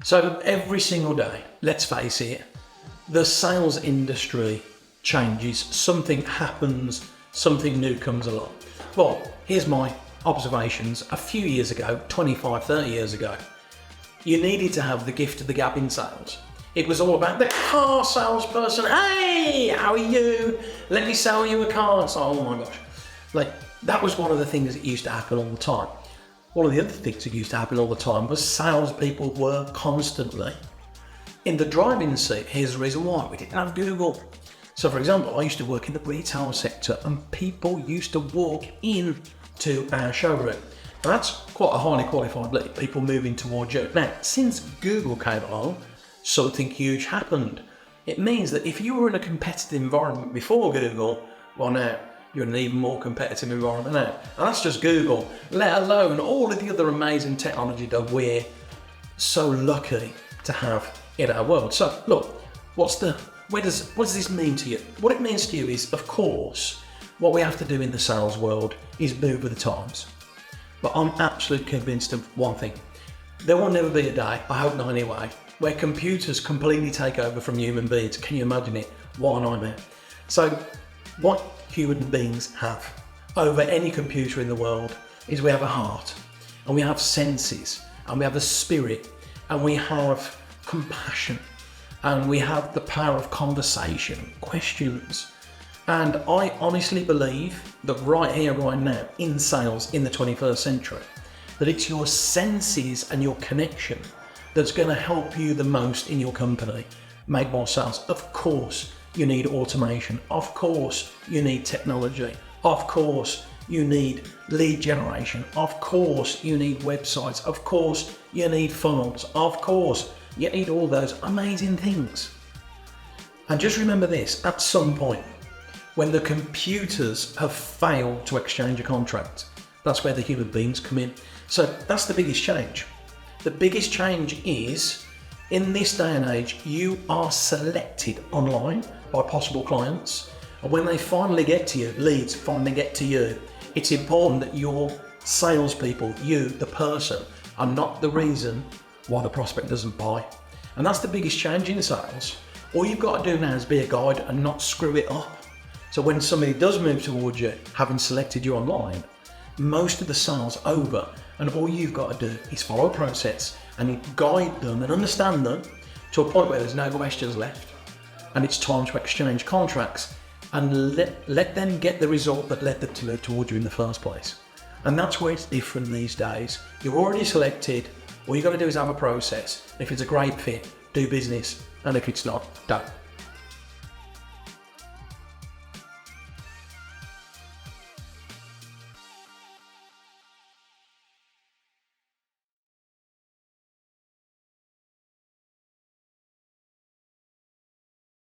So every single day, let's face it, the sales industry changes, something happens, something new comes along. Well, here's my observations. A few years ago, 25, 30 years ago, you needed to have the gift of the gab in sales. It was all about the car salesperson. Hey, how are you? Let me sell you a car. So, oh my gosh. Like, that was one of the things that used to happen all the time. One of the other things that used to happen all the time was salespeople were constantly in the driving seat. Here's the reason why: we didn't have Google. So, for example, I used to work in the retail sector, and people used to walk in to our showroom. Now, that's quite a highly qualified lead, people moving towards you. Now, since Google came along, something huge happened. It means that if you were in a competitive environment before Google, well, now you're in an even more competitive environment now. And that's just Google, let alone all of the other amazing technology that we're so lucky to have in our world. So look, what does this mean to you? What it means to you is, of course, what we have to do in the sales world is move with the times. But I'm absolutely convinced of one thing: there will never be a day, I hope not anyway, where computers completely take over from human beings. Can you imagine it? What a nightmare. So what human beings have over any computer in the world is we have a heart, and we have senses, and we have a spirit, and we have compassion, and we have the power of conversation, questions. And I honestly believe that right here, right now, in sales in the 21st century, that it's your senses and your connection that's going to help you the most in your company make more sales. Of course, you need automation. Of course, you need technology. Of course, you need lead generation. Of course, you need websites. Of course, you need funnels. Of course, you need all those amazing things. And just remember this: at some point, when the computers have failed to exchange a contract, that's where the human beings come in. So that's the biggest change. The biggest change is, in this day and age, you are selected online by possible clients. And when they finally get to you, leads finally get to you, it's important that your salespeople, you, the person, are not the reason why the prospect doesn't buy. And that's the biggest change in sales. All you've got to do now is be a guide and not screw it up. So when somebody does move towards you, having selected you online, most of the sales over, and all you've got to do is follow a process and guide them and understand them to a point where there's no questions left, and it's time to exchange contracts and let them get the result that led them to move towards you in the first place. And that's where it's different these days. You're already selected. All you got to do is have a process. If it's a great fit, do business, and if it's not, don't.